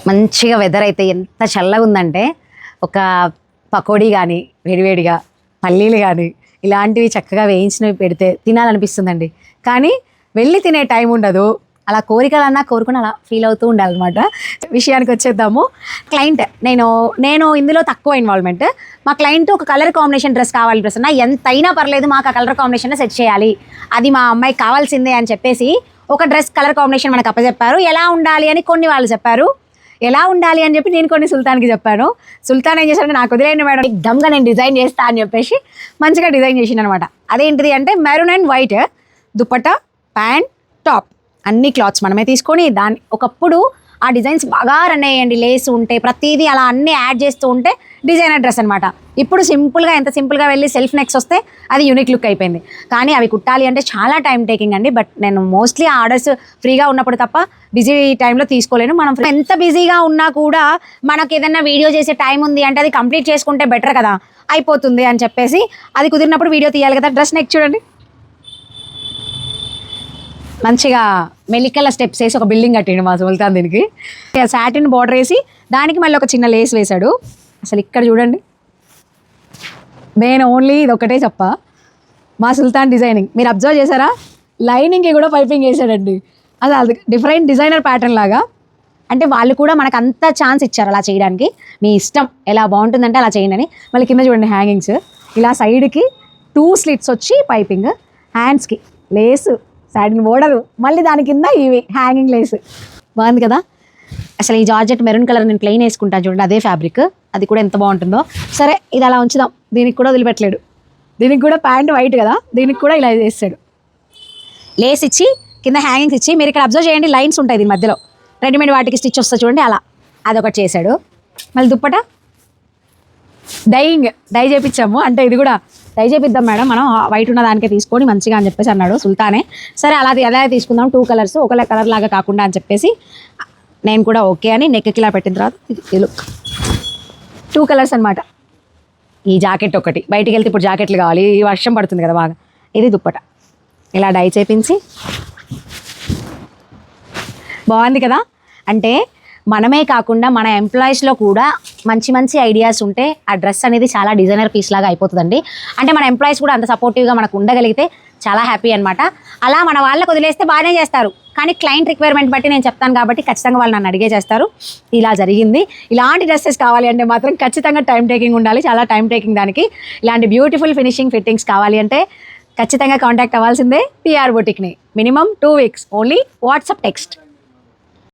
మంచిగా వెదర్ అయితే ఎంత చల్లగా ఉందంటే ఒక పకోడీ కానీ వేడివేడిగా పల్లీలు కానీ ఇలాంటివి చక్కగా వేయించినవి పెడితే తినాలనిపిస్తుందండి. కానీ వెళ్ళి తినే టైం ఉండదు. అలా కోరికలన్నా కోరుకుని అలా ఫీల్ అవుతూ ఉండాలన్నమాట. విషయానికి వచ్చేద్దాము. క్లయింట్ నేను ఇందులో తక్కువ ఇన్వాల్వ్మెంట్. మా క్లయింట్ ఒక కలర్ కాంబినేషన్ డ్రెస్ కావాలి ప్రసన్న, ఎంతైనా పర్లేదు మాకు ఆ కలర్ కాంబినేషన్లో సెట్ చేయాలి, అది మా అమ్మాయికి కావాల్సిందే అని చెప్పేసి ఒక డ్రెస్ కలర్ కాంబినేషన్ మనకు అప్పచెప్పారు. ఎలా ఉండాలి అని కొన్ని వాళ్ళు చెప్పారు, ఎలా ఉండాలి అని చెప్పి నేను కొన్ని సుల్తాన్కి చెప్పాను. సుల్తాన్ ఏం చేశారంటే నాకు వదిలేయండి మేడం, దమ్గా నేను డిజైన్ చేస్తా అని చెప్పేసి మంచిగా డిజైన్ చేసింది అనమాట. అదేంటిది అంటే maroon and white dupatta, pant, top అన్ని క్లాత్స్ మనమే తీసుకొని దాన్ని ఒకప్పుడు ఆ డిజైన్స్ బాగా రన్ అయ్యండి. లేస్ ఉంటే ప్రతిదీ అలా అన్నీ యాడ్ చేస్తూ ఉంటే డిజైనర్ డ్రెస్ అనమాట. ఇప్పుడు సింపుల్గా ఎంత సింపుల్గా వెళ్ళి సెల్ఫ్ నెక్స్ వస్తే అది యూనిక్ లుక్ అయిపోయింది. కానీ అవి కుట్టాలి అంటే చాలా టైం టేకింగ్ అండి. బట్ నేను మోస్ట్లీ ఆ ఆర్డర్స్ ఫ్రీగా ఉన్నప్పుడు తప్ప బిజీ టైంలో తీసుకోలేను. మనం ఎంత బిజీగా ఉన్నా కూడా మనకు ఏదైనా వీడియో చేసే టైం ఉంది అంటే అది కంప్లీట్ చేసుకుంటే బెటర్ కదా, అయిపోతుంది అని చెప్పేసి అది కుదిరినప్పుడు వీడియో తీయాలి కదా. డ్రెస్ నెక్ చూడండి, మంచిగా మెల్లికల స్టెప్స్ వేసి ఒక బిల్డింగ్ కట్టిండు మా సుల్తాన్. దీనికి సాటిన్ బార్డర్ వేసి దానికి మళ్ళీ ఒక చిన్న లేస్ వేశాడు. అసలు ఇక్కడ చూడండి, నేను ఓన్లీ ఇది ఒకటే చెప్ప, మా సుల్తాన్ డిజైనింగ్ మీరు అబ్జర్వ్ చేశారా? లైనింగ్కి కూడా పైపింగ్ వేసాడండి. అసలు అది డిఫరెంట్ డిజైనర్ ప్యాటర్న్ లాగా. అంటే వాళ్ళు కూడా మనకు అంత ఛాన్స్ ఇచ్చారు అలా చేయడానికి. మీ ఇష్టం ఎలా బాగుంటుందంటే అలా చేయండి అని. మళ్ళీ కింద చూడండి హ్యాంగింగ్స్, ఇలా సైడ్కి 2 స్లిట్స్ వచ్చి పైపింగ్, హ్యాండ్స్కి లేసు, సాటిన్ బోర్డరు, మళ్ళీ దాని కింద ఇవి హ్యాంగింగ్ లేస్. బాగుంది కదా. అసలు ఈ జార్జెట్ మెరూన్ కలర్ నేను ప్లెయిన్ వేసుకుంటాను చూడండి, అదే ఫ్యాబ్రిక్, అది కూడా ఎంత బాగుంటుందో. సరే ఇది అలా ఉంచుదాం. దీనికి కూడా వదిలిపెట్టలేడు. దీనికి కూడా ప్యాంట్ వైట్ కదా, దీనికి కూడా ఇలా వేస్తాడు. లేస్ ఇచ్చి కింద హ్యాంగింగ్స్ ఇచ్చి, మీరు ఇక్కడ అబ్జర్వ్ చేయండి లైన్స్ ఉంటాయి దీని మధ్యలో, రెడీమేడ్ వాటికి స్టిచ్ వస్తుంది చూడండి, అలా అదొకటి చేశాడు. మళ్ళీ దుప్పట డై చేయించాము. అంటే ఇది కూడా డై చేపిద్దాం మేడం మనం వైట్ ఉన్న దానికే తీసుకొని మంచిగా అని చెప్పేసి అన్నాడు సుల్తానే. సరే అలా తీసుకుందాం, 2 కలర్స్ ఒకళ్ళ కలర్ లాగా కాకుండా అని చెప్పేసి నేను కూడా ఓకే అని నెక్కి ఇలా పెట్టిన తర్వాత ఇది లుక్ 2 కలర్స్ అనమాట. ఈ జాకెట్ ఒకటి, బయటికి వెళ్తే ఇప్పుడు జాకెట్లు కావాలి, ఈ వర్షం పడుతుంది కదా బాగా. ఇది దుప్పట ఇలా డై చేపించి బాగుంది కదా. అంటే మనమే కాకుండా మన ఎంప్లాయీస్లో కూడా మంచి మంచి ఐడియాస్ ఉంటే ఆ డ్రెస్ అనేది చాలా డిజైనర్ పీస్ లాగా అయిపోతుందండి. అంటే మన ఎంప్లాయీస్ కూడా అంత సపోర్టివ్గా మనకు ఉండగలిగితే చాలా హ్యాపీ అనమాట. అలా మన వాళ్ళకు వదిలేస్తే బాగానే చేస్తారు, కానీ క్లయింట్ రిక్వైర్మెంట్ బట్టి నేను చెప్తాను కాబట్టి ఖచ్చితంగా వాళ్ళు నన్ను అడిగే చేస్తారు. ఇలా జరిగింది. ఇలాంటి డ్రెస్సెస్ కావాలి అంటే మాత్రం ఖచ్చితంగా టైం టేకింగ్ ఉండాలి, చాలా టైం టేకింగ్ దానికి. ఇలాంటి బ్యూటిఫుల్ ఫినిషింగ్ ఫిట్టింగ్స్ కావాలి అంటే ఖచ్చితంగా కాంటాక్ట్ అవ్వాల్సిందే పిఆర్ బొటిక్ని. Minimum 2 weeks only WhatsApp text.